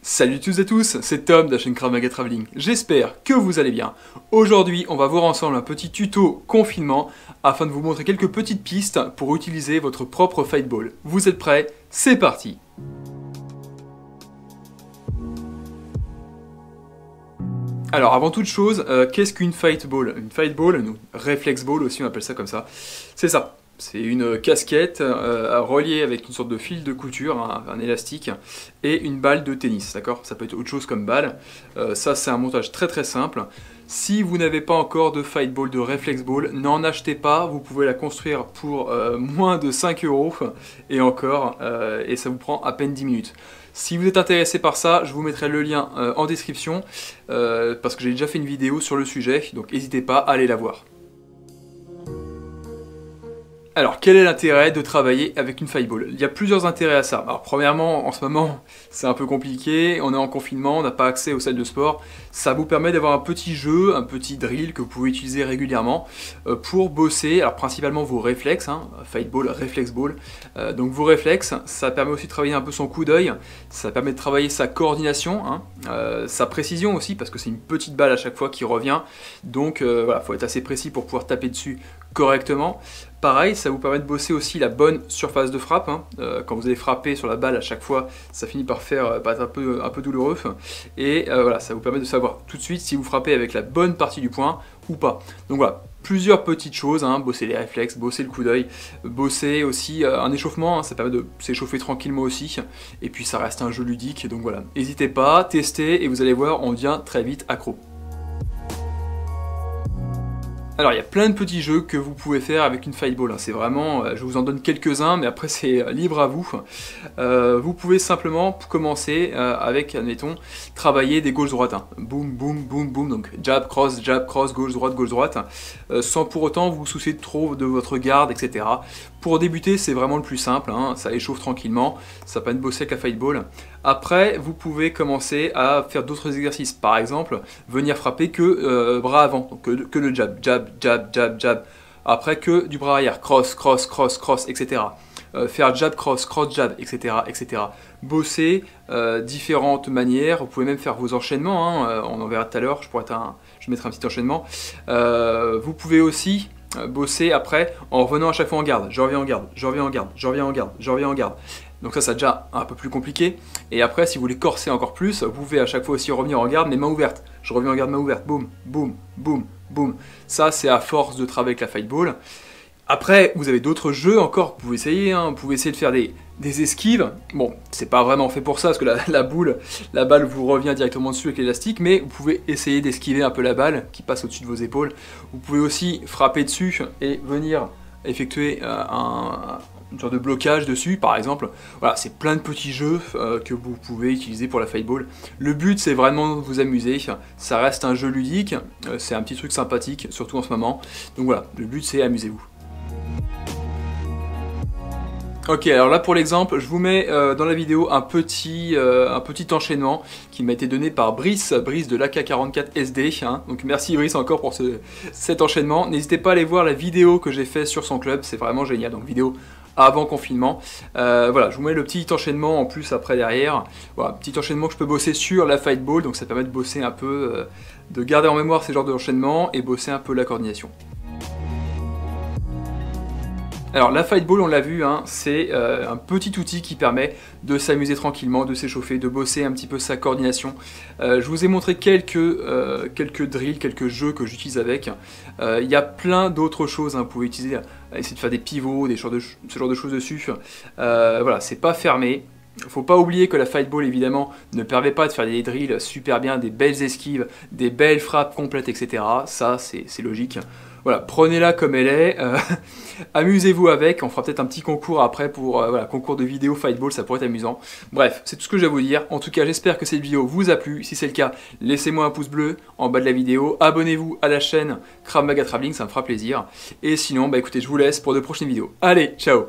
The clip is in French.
Salut tous et tous, c'est Tom de la chaîne Krav Maga Traveling. J'espère que vous allez bien. Aujourd'hui, on va voir ensemble un petit tuto confinement afin de vous montrer quelques petites pistes pour utiliser votre propre fightball. Vous êtes prêts? C'est parti! Alors avant toute chose, qu'est-ce qu'une fightball? Une fightball, une reflex ball aussi on appelle ça comme ça, c'est ça. C'est une casquette reliée avec une sorte de fil de couture, un élastique, et une balle de tennis, d'accord? Ça peut être autre chose comme balle. Ça, c'est un montage très très simple. Si vous n'avez pas encore de fight ball, de reflex ball, n'en achetez pas. Vous pouvez la construire pour moins de 5 € et encore, et ça vous prend à peine 10 minutes. Si vous êtes intéressé par ça, je vous mettrai le lien en description, parce que j'ai déjà fait une vidéo sur le sujet, donc n'hésitez pas à aller la voir. Alors, quel est l'intérêt de travailler avec une fightball? Il y a plusieurs intérêts à ça. Alors, premièrement, en ce moment, c'est un peu compliqué, on est en confinement, on n'a pas accès aux salles de sport. Ça vous permet d'avoir un petit jeu, un petit drill que vous pouvez utiliser régulièrement pour bosser, alors principalement vos réflexes, fightball, reflex ball. Donc vos réflexes, ça permet aussi de travailler un peu son coup d'œil, ça permet de travailler sa coordination, sa précision aussi, parce que c'est une petite balle à chaque fois qui revient. Donc voilà, faut être assez précis pour pouvoir taper dessus correctement. Pareil, ça vous permet de bosser aussi la bonne surface de frappe. Quand vous allez frapper sur la balle à chaque fois, ça finit par faire être un peu douloureux. Et voilà, ça vous permet de savoir tout de suite si vous frappez avec la bonne partie du poing ou pas. Donc voilà, plusieurs petites choses, bosser les réflexes, bosser le coup d'œil, bosser aussi un échauffement, ça permet de s'échauffer tranquillement aussi. Et puis ça reste un jeu ludique, donc voilà. N'hésitez pas, testez et vous allez voir, on devient très vite accro. Alors il y a plein de petits jeux que vous pouvez faire avec une fightball, c'est vraiment, je vous en donne quelques-uns, mais après c'est libre à vous. Vous pouvez simplement commencer avec, admettons, travailler des gauches-droites. Boum, boum, boum, boum, donc jab, cross, gauche, droite, sans pour autant vous soucier trop de votre garde, etc. Pour débuter, c'est vraiment le plus simple, ça échauffe tranquillement, ça permet de bosser avec la fightball. Après, vous pouvez commencer à faire d'autres exercices, par exemple, venir frapper que bras avant, donc que le jab, jab, jab, jab, jab. Après, que du bras arrière, cross, cross, cross, cross, etc. Faire jab, cross, jab, etc., etc. Bosser différentes manières, vous pouvez même faire vos enchaînements, on en verra tout à l'heure, je mettrai un petit enchaînement. Vous pouvez aussi bosser après en revenant à chaque fois en garde. Je reviens en garde, je reviens en garde, je reviens en garde, je reviens en garde. Donc ça, c'est déjà un peu plus compliqué. Et après, si vous voulez corser encore plus, vous pouvez à chaque fois aussi revenir en garde, mais main ouverte. Je reviens en garde, main ouverte, boum, boum, boum, boum. Ça, c'est à force de travailler avec la fightball. Après, vous avez d'autres jeux encore que vous pouvez essayer. Vous pouvez essayer de faire des esquives. Bon, c'est pas vraiment fait pour ça, parce que la balle vous revient directement dessus avec l'élastique, mais vous pouvez essayer d'esquiver un peu la balle qui passe au-dessus de vos épaules. Vous pouvez aussi frapper dessus et venir effectuer une sorte de blocage dessus, par exemple. Voilà, c'est plein de petits jeux que vous pouvez utiliser pour la fightball. Le but, c'est vraiment de vous amuser. Ça reste un jeu ludique, c'est un petit truc sympathique, surtout en ce moment. Donc voilà, le but, c'est amusez-vous. Ok, alors là pour l'exemple, je vous mets dans la vidéo un petit enchaînement qui m'a été donné par Brice de l'AK44SD. Donc merci Brice encore pour cet enchaînement. N'hésitez pas à aller voir la vidéo que j'ai fait sur son club, c'est vraiment génial. Donc vidéo avant confinement. Voilà, je vous mets le petit enchaînement en plus après derrière. Voilà, petit enchaînement que je peux bosser sur la fightball, donc ça permet de bosser un peu, de garder en mémoire ces genres d'enchaînements et bosser un peu la coordination. Alors la fightball, on l'a vu, c'est un petit outil qui permet de s'amuser tranquillement, de s'échauffer, de bosser un petit peu sa coordination. Je vous ai montré quelques drills, quelques jeux que j'utilise avec. Il y a plein d'autres choses, vous pouvez utiliser, essayer de faire des pivots, ce genre de choses dessus. Voilà, c'est pas fermé. Faut pas oublier que la fightball évidemment ne permet pas de faire des drills super bien, des belles esquives, des belles frappes complètes, etc. Ça c'est logique. Voilà, prenez-la comme elle est, amusez-vous avec, on fera peut-être un petit concours après pour voilà, concours de vidéo fightball, ça pourrait être amusant. Bref, c'est tout ce que j'ai à vous dire. En tout cas, j'espère que cette vidéo vous a plu. Si c'est le cas, laissez-moi un pouce bleu en bas de la vidéo. Abonnez-vous à la chaîne Krav Maga Traveling, ça me fera plaisir. Et sinon, écoutez, je vous laisse pour de prochaines vidéos. Allez, ciao!